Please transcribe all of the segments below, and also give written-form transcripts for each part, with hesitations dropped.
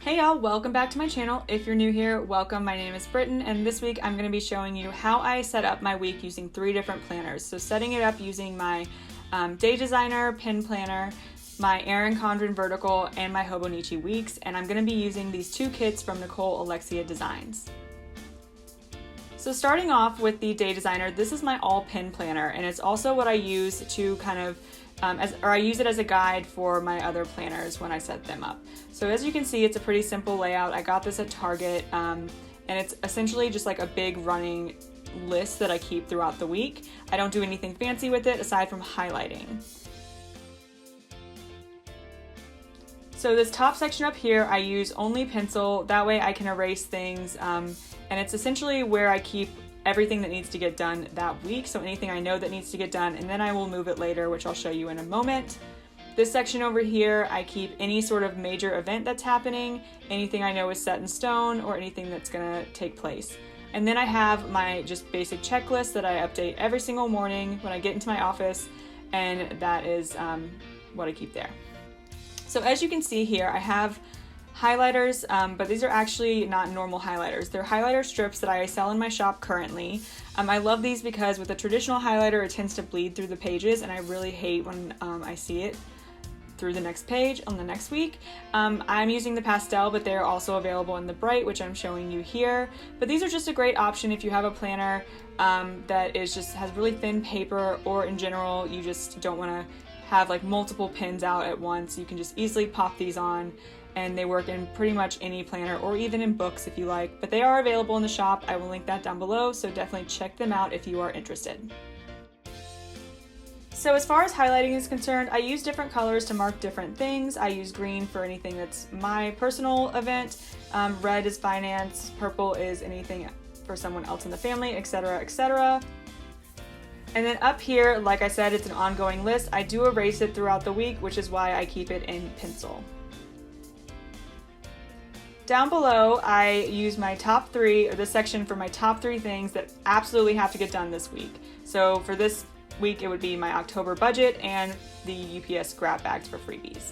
Hey y'all, welcome back to my channel. If you're new here, welcome. My name is Britton, and this week I'm going to be showing you how I set up my week using 3 different planners. So setting it up using my Day Designer Pin Planner, my Erin Condren Vertical, and my Hobonichi Weeks, and I'm going to be using these 2 kits from Nicole Alexia Designs. So starting off with the Day Designer, this is my all pin planner, and it's also what I use to kind of I use it as a guide for my other planners when I set them up. So as you can see, it's a pretty simple layout. I got this at Target, and it's essentially just like a big running list that I keep throughout the week. I don't do anything fancy with it aside from highlighting. So this top section up here, I use only pencil. That way I can erase things, and it's essentially where I keep everything that needs to get done that week, so anything I know that needs to get done, and then I will move it later, which I'll show you in a moment. This section over here, I keep any sort of major event that's happening, anything I know is set in stone, or anything that's gonna take place. And then I have my just basic checklist that I update every single morning when I get into my office, and that is what I keep there. So as you can see here, I have highlighters, but these are actually not normal highlighters. They're highlighter strips that I sell in my shop currently. I love these because with a traditional highlighter, it tends to bleed through the pages, and I really hate when I see it through the next page on the next week. I'm using the pastel, but they're also available in the bright, which I'm showing you here. But these are just a great option if you have a planner that has really thin paper, or in general, you just don't want to have like multiple pins out at once. You can just easily pop these on, and they work in pretty much any planner or even in books if you like, but they are available in the shop. I will link that down below, so definitely check them out if you are interested. So as far as highlighting is concerned, I use different colors to mark different things. I use green for anything that's my personal event, red is finance, purple is anything for someone else in the family, etc., etc. And then up here, like I said, it's an ongoing list. I do erase it throughout the week, which is why I keep it in pencil. Down below, I use my top 3, or this section for my top 3 things that absolutely have to get done this week. So for this week, it would be my October budget and the UPS grab bags for freebies.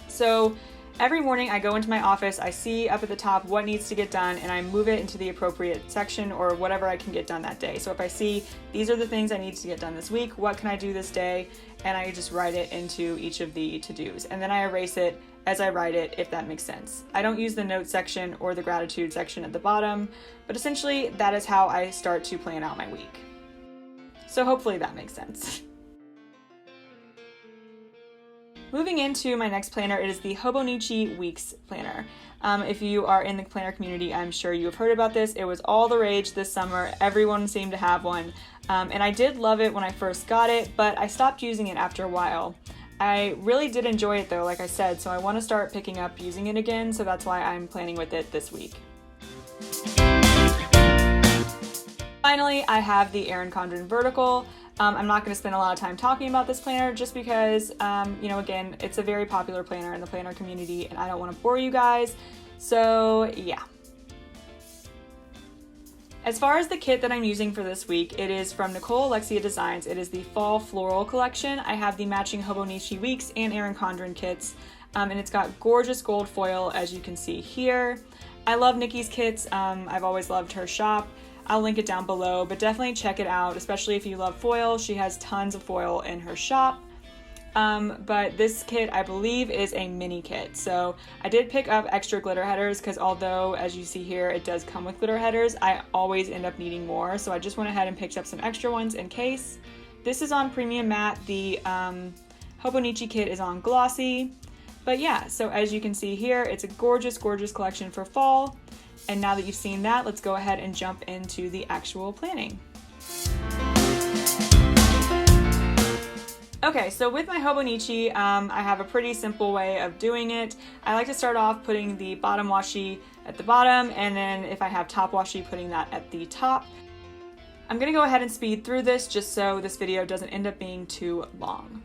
So every morning I go into my office, I see up at the top what needs to get done, and I move it into the appropriate section or whatever I can get done that day. So if I see these are the things I need to get done this week, what can I do this day? And I just write it into each of the to-dos, and then I erase it as I write it, if that makes sense. I don't use the notes section or the gratitude section at the bottom, but essentially that is how I start to plan out my week. So hopefully that makes sense. Moving into my next planner, it is the Hobonichi Weeks planner. If you are in the planner community, I'm sure you have heard about this. It was all the rage this summer. Everyone seemed to have one. And I did love it when I first got it, but I stopped using it after a while. I really did enjoy it though, like I said, so I want to start picking up using it again, so that's why I'm planning with it this week. Finally, I have the Erin Condren Vertical. I'm not going to spend a lot of time talking about this planner just because, again, it's a very popular planner in the planner community, and I don't want to bore you guys, so yeah. As far as the kit that I'm using for this week, it is from Nicole Alexia Designs. It is the Fall Floral Collection. I have the matching Hobonichi Weeks and Erin Condren kits, and it's got gorgeous gold foil, as you can see here. I love Nikki's kits. I've always loved her shop. I'll link it down below, but definitely check it out, especially if you love foil. She has tons of foil in her shop. But this kit, I believe, is a mini kit. So I did pick up extra glitter headers because although, as you see here, it does come with glitter headers, I always end up needing more. So I just went ahead and picked up some extra ones in case. This is on premium matte. The Hobonichi kit is on glossy. But yeah, so as you can see here, it's a gorgeous, gorgeous collection for fall. And now that you've seen that, let's go ahead and jump into the actual planning. Okay, so with my Hobonichi, I have a pretty simple way of doing it. I like to start off putting the bottom washi at the bottom, and then if I have top washi, putting that at the top. I'm gonna go ahead and speed through this just so this video doesn't end up being too long.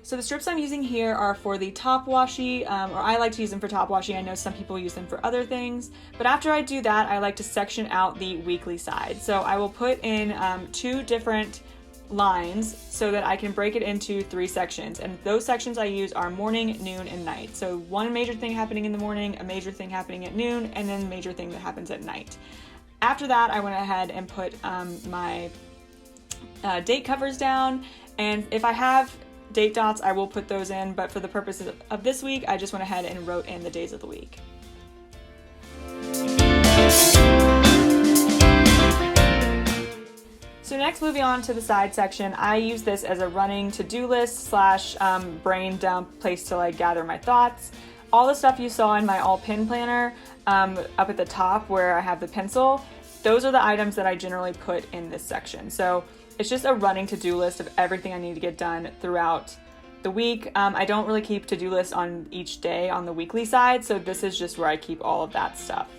So the strips I'm using here are for the top washi, or I like to use them for top washi. I know some people use them for other things, but after I do that, I like to section out the weekly side. So I will put in 2 different lines so that I can break it into 3 sections. And those sections I use are morning, noon, and night. So one major thing happening in the morning, a major thing happening at noon, and then a major thing that happens at night. After that, I went ahead and put my date covers down. And if I have date dots, I will put those in. But for the purposes of this week, I just went ahead and wrote in the days of the week. So next, moving on to the side section, I use this as a running to-do list / brain dump place to like gather my thoughts. All the stuff you saw in my all pin planner up at the top where I have the pencil, those are the items that I generally put in this section. So it's just a running to-do list of everything I need to get done throughout the week. I don't really keep to-do lists on each day on the weekly side, so this is just where I keep all of that stuff.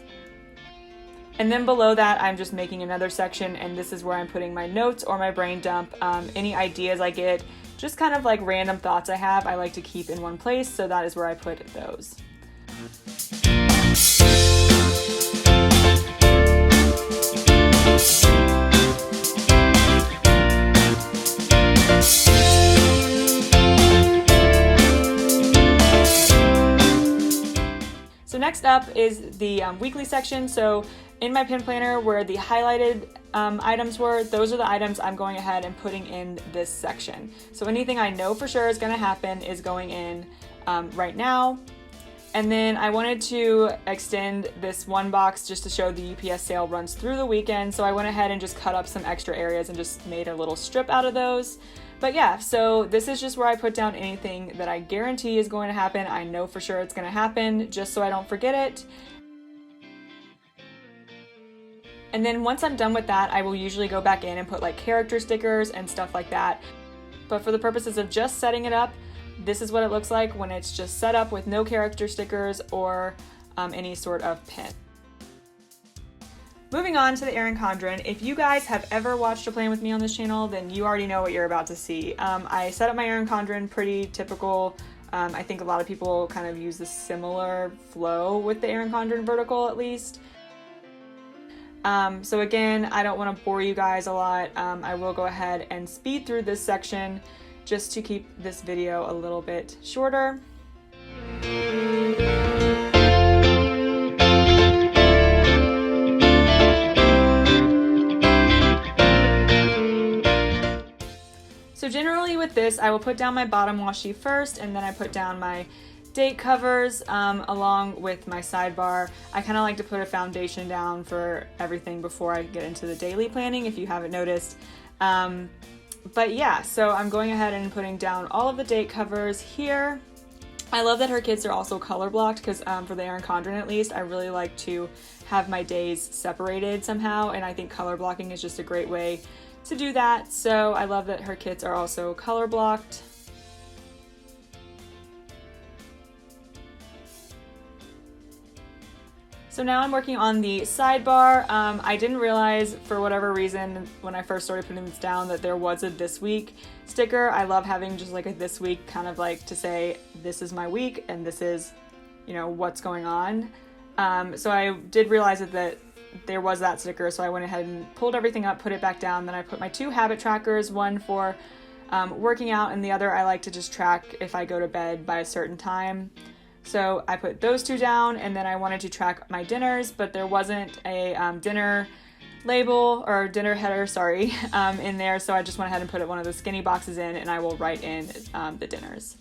And then below that, I'm just making another section, and this is where I'm putting my notes or my brain dump, any ideas I get, just kind of like random thoughts I have, I like to keep in one place, so that is where I put those. So next up is the weekly section. So in my pin planner where the highlighted items were, those are the items I'm going ahead and putting in this section. So anything I know for sure is going to happen is going in right now. And then I wanted to extend this one box just to show the UPS sale runs through the weekend. So I went ahead and just cut up some extra areas and just made a little strip out of those. But yeah, so this is just where I put down anything that I guarantee is going to happen. I know for sure it's going to happen, just so I don't forget it. And then once I'm done with that, I will usually go back in and put like character stickers and stuff like that. But for the purposes of just setting it up, this is what it looks like when it's just set up with no character stickers or any sort of pin. Moving on to the Erin Condren. If you guys have ever watched a plan with me on this channel, then you already know what you're about to see. I set up my Erin Condren pretty typical. I think a lot of people kind of use a similar flow with the Erin Condren vertical at least. So again, I don't want to bore you guys a lot. I will go ahead and speed through this section just to keep this video a little bit shorter. So generally with this, I will put down my bottom washi first, and then I put down my date covers along with my sidebar. I kind of like to put a foundation down for everything before I get into the daily planning, if you haven't noticed. But yeah, so I'm going ahead and putting down all of the date covers here. I love that her kids are also color blocked because for the Erin Condren at least, I really like to have my days separated somehow, and I think color blocking is just a great way to do that. So I love that her kits are also color blocked. So now I'm working on the sidebar. I didn't realize for whatever reason when I first started putting this down that there was a this week sticker. I love having just like a this week kind of like to say this is my week and this is, you know, what's going on. So I did realize that there was that sticker, so I went ahead and pulled everything up, put it back down. Then I put my 2 habit trackers, one for working out and the other I like to just track if I go to bed by a certain time. So I put those 2 down, and then I wanted to track my dinners, but there wasn't a dinner label or dinner header, sorry, in there. So I just went ahead and put one of the skinny boxes in, and I will write in the dinners.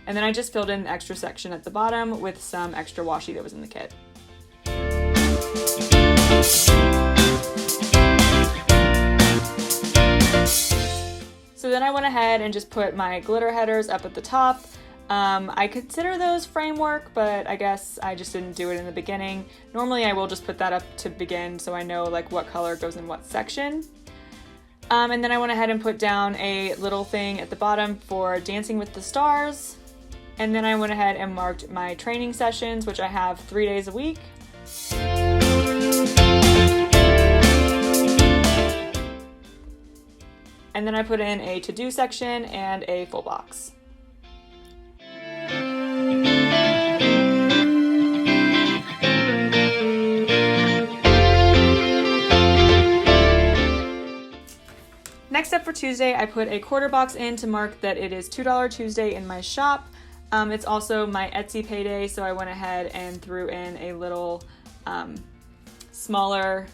And then I just filled in the extra section at the bottom with some extra washi that was in the kit. So then I went ahead and just put my glitter headers up at the top. I consider those framework, but I guess I just didn't do it in the beginning. Normally I will just put that up to begin so I know like what color goes in what section. And then I went ahead and put down a little thing at the bottom for Dancing with the Stars. And then I went ahead and marked my training sessions, which I have 3 days a week. And then I put in a to-do section and a full box. Next up for Tuesday, I put a quarter box in to mark that it is $2 Tuesday in my shop. It's also my Etsy payday, so I went ahead and threw in a little smaller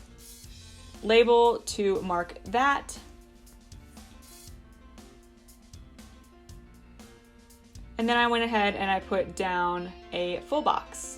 label to mark that. And then I went ahead and I put down a full box.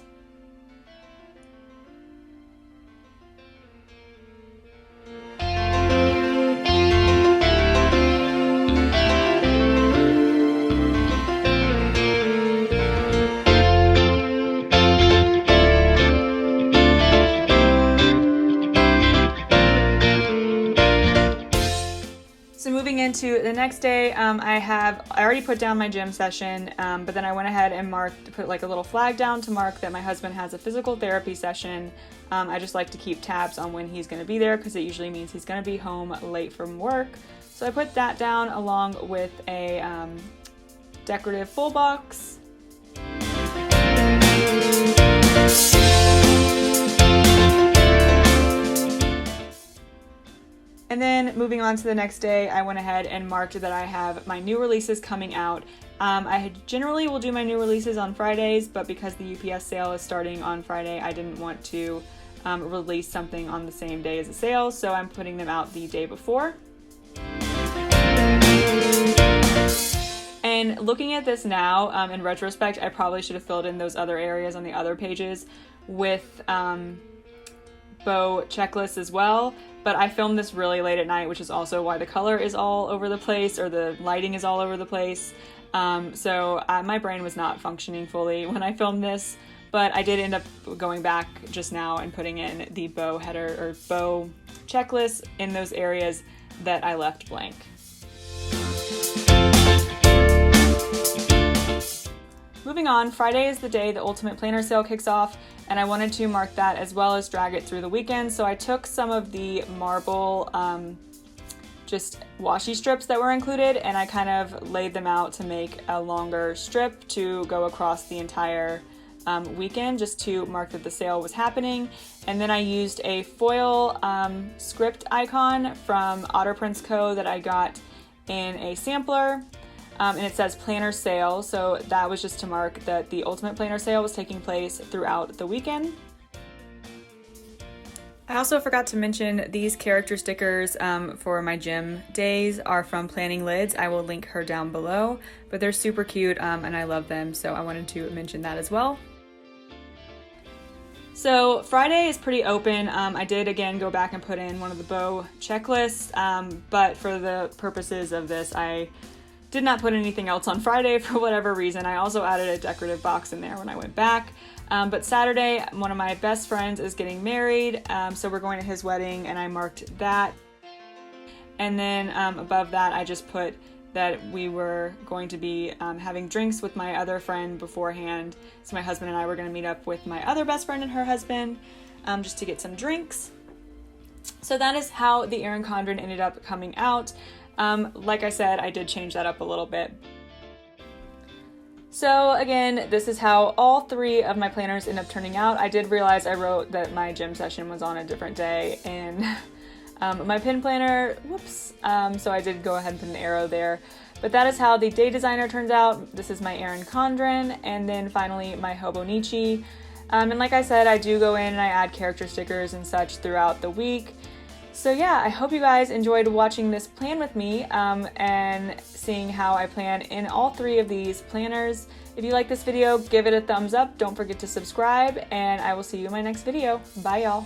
So moving into the next day, I already put down my gym session, but then I went ahead and put like a little flag down to mark that my husband has a physical therapy session. I just like to keep tabs on when he's going to be there because it usually means he's going to be home late from work. So I put that down along with a decorative full box. And then moving on to the next day, I went ahead and marked that I have my new releases coming out. I generally will do my new releases on Fridays, but because the UPS sale is starting on Friday, I didn't want to release something on the same day as the sale, so I'm putting them out the day before. And looking at this now, in retrospect, I probably should have filled in those other areas on the other pages with bow checklists as well, but I filmed this really late at night, which is also why the color is all over the place, or the lighting is all over the place. So my brain was not functioning fully when I filmed this, but I did end up going back just now and putting in the bow header or bow checklist in those areas that I left blank. Moving on, Friday is the day the Ultimate Planner sale kicks off, and I wanted to mark that as well as drag it through the weekend. So I took some of the marble just washi strips that were included, and I kind of laid them out to make a longer strip to go across the entire weekend, just to mark that the sale was happening. And then I used a foil script icon from OTTERPRINTSCO that I got in a sampler. And it says planner sale, so that was just to mark that the Ultimate Planner sale was taking place throughout the weekend. I also forgot to mention these character stickers for my gym days are from Planning Lids. I will link her down below, but they're super cute and I love them, so I wanted to mention that as well. So Friday is pretty open. I did again go back and put in one of the bow checklists, but for the purposes of this, I did not put anything else on Friday for whatever reason. I also added a decorative box in there when I went back. But Saturday, one of my best friends is getting married, so we're going to his wedding, and I marked that. And then above that, I just put that we were going to be having drinks with my other friend beforehand. So my husband and I were going to meet up with my other best friend and her husband just to get some drinks. So that is how the Erin Condren ended up coming out. Like I said, I did change that up a little bit. So again, this is how all three of my planners end up turning out. I did realize I wrote that my gym session was on a different day in my pin planner, whoops. So I did go ahead and put an arrow there. But that is how the day designer turns out. This is my Erin Condren, and then finally my Hobonichi. And like I said, I do go in and I add character stickers and such throughout the week. So yeah, I hope you guys enjoyed watching this plan with me and seeing how I plan in all three of these planners. If you like this video, give it a thumbs up. Don't forget to subscribe, and I will see you in my next video. Bye, y'all.